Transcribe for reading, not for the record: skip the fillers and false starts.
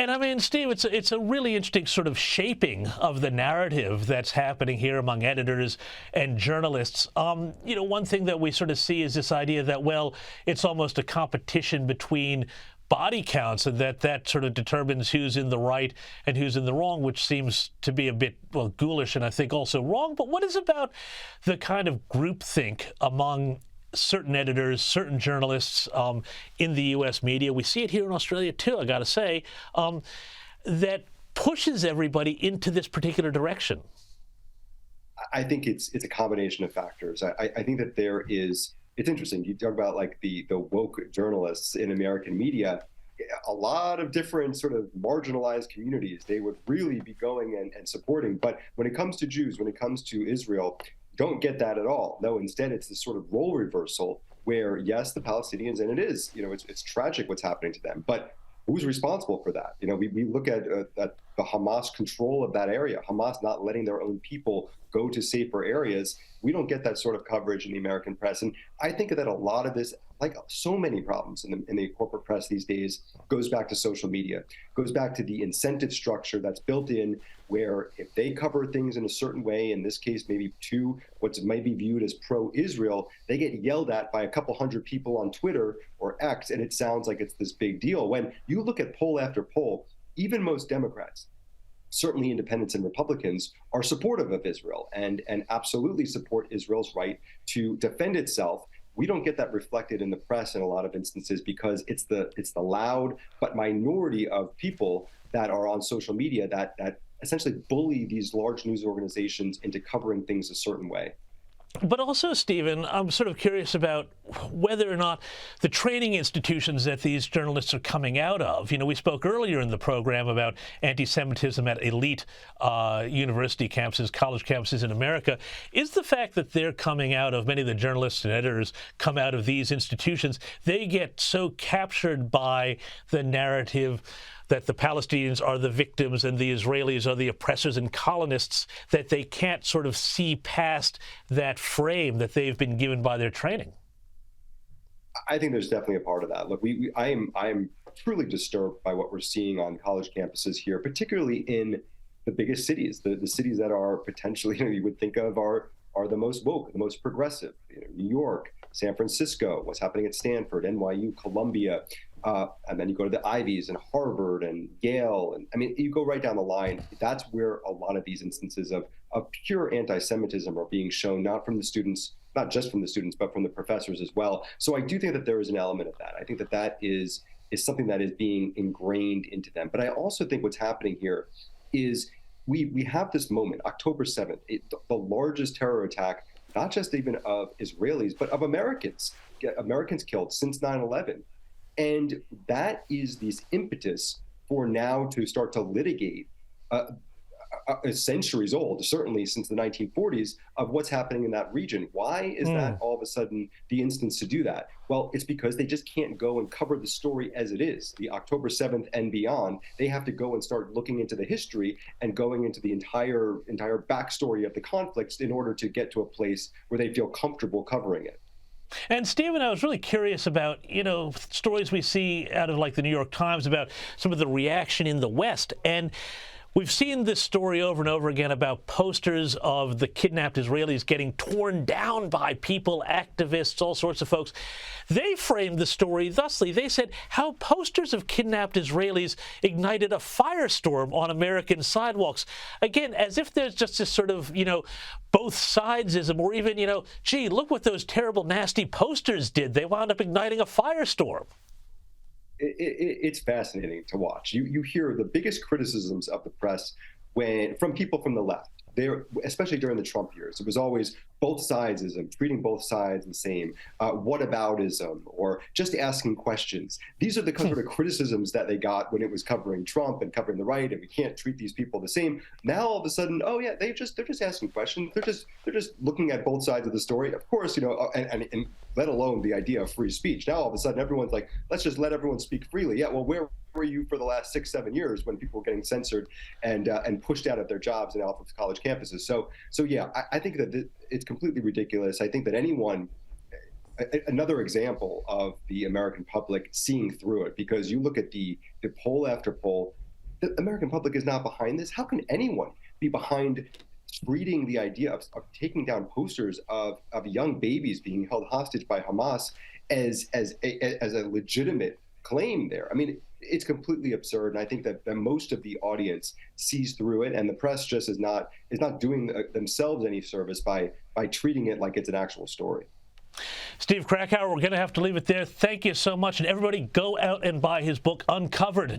And I mean, Steve, it's a really interesting sort of shaping of the narrative that's happening here among editors and journalists. One thing that we sort of see is this idea that, well, it's almost a competition between body counts, and that sort of determines who's in the right and who's in the wrong, which seems to be a bit, well, ghoulish and I think also wrong. But what is about the kind of groupthink among certain editors, certain journalists in the U.S. media? We see it here in Australia too, I got to say, that pushes everybody into this particular direction. I think it's a combination of factors. I think that it's interesting. You talk about like the woke journalists in American media, a lot of different sort of marginalized communities they would really be going and supporting. But when it comes to Jews, when it comes to Israel, don't get that at all. No, instead it's this sort of role reversal where, yes, the Palestinians, and it is, it's tragic what's happening to them, but who's responsible for that? We look at the Hamas control of that area, Hamas not letting their own people go to safer areas. We don't get that sort of coverage in the American press. And I think that a lot of this, like so many problems in the corporate press these days, goes back to social media, goes back to the incentive structure that's built in, where if they cover things in a certain way, in this case, maybe to what might be viewed as pro-Israel, they get yelled at by a couple hundred people on Twitter or X, and it sounds like it's this big deal. When you look at poll after poll, even most Democrats, certainly independents and Republicans, are supportive of Israel and absolutely support Israel's right to defend itself. We don't get that reflected in the press in a lot of instances because it's the loud but minority of people that are on social media that essentially bully these large news organizations into covering things a certain way. But also, Stephen, I'm sort of curious about whether or not the training institutions that these journalists are coming out of, we spoke earlier in the program about anti-Semitism at elite university campuses, college campuses in America. Is the fact that they're coming out of, many of the journalists and editors come out of these institutions, they get so captured by the narrative that the Palestinians are the victims and the Israelis are the oppressors and colonists, that they can't sort of see past that frame that they've been given by their training? I think there's definitely a part of that. Look, I am truly disturbed by what we're seeing on college campuses here, particularly in the biggest cities, the cities that are potentially, you would think of are the most woke, the most progressive. New York, San Francisco, what's happening at Stanford, NYU, Columbia, and then you go to the Ivies and Harvard and Yale, and I mean, you go right down the line. That's where a lot of these instances of pure anti-Semitism are being shown, not from the students, not just from the students, but from the professors as well. So I do think that there is an element of that. I think that is something that is being ingrained into them. But I also think what's happening here is we have this moment, October 7th, the largest terror attack, not just even of Israelis, but of Americans killed since 9/11. And that is this impetus for now to start to litigate centuries old, certainly since the 1940s, of what's happening in that region. Why is that all of a sudden the instance to do that? Well, it's because they just can't go and cover the story as it is, the October 7th and beyond. They have to go and start looking into the history and going into the entire backstory of the conflicts in order to get to a place where they feel comfortable covering it. And Stephen, I was really curious about, stories we see out of like the New York Times about some of the reaction in the West. And we've seen this story over and over again about posters of the kidnapped Israelis getting torn down by people, activists, all sorts of folks. They framed the story thusly. They said how posters of kidnapped Israelis ignited a firestorm on American sidewalks. Again, as if there's just this sort of, both sidesism, or even, gee, look what those terrible, nasty posters did. They wound up igniting a firestorm. It's fascinating to watch. You hear the biggest criticisms of the press from people from the left. Especially during the Trump years, it was always both sidesism, treating both sides the same, whataboutism, or just asking questions. These are the sort of criticisms that they got when it was covering Trump and covering the right, and we can't treat these people the same. Now all of a sudden, oh yeah, they're just asking questions. They're just looking at both sides of the story. Of course, and let alone the idea of free speech. Now all of a sudden, everyone's like, let's just let everyone speak freely. Yeah, well, where were you for the last 6-7 years when people were getting censored and pushed out of their jobs and off of college campuses? So yeah, I think that it's completely ridiculous. I think that another example of the American public seeing through it, because you look at the poll after poll, the American public is not behind this. How can anyone be behind treating the idea of taking down posters of young babies being held hostage by Hamas as a legitimate claim there? I mean, it's completely absurd, and I think that most of the audience sees through it, and the press just is not doing themselves any service by treating it like it's an actual story. Steve Krakauer, we're going to have to leave it there. Thank you so much, and everybody go out and buy his book, Uncovered.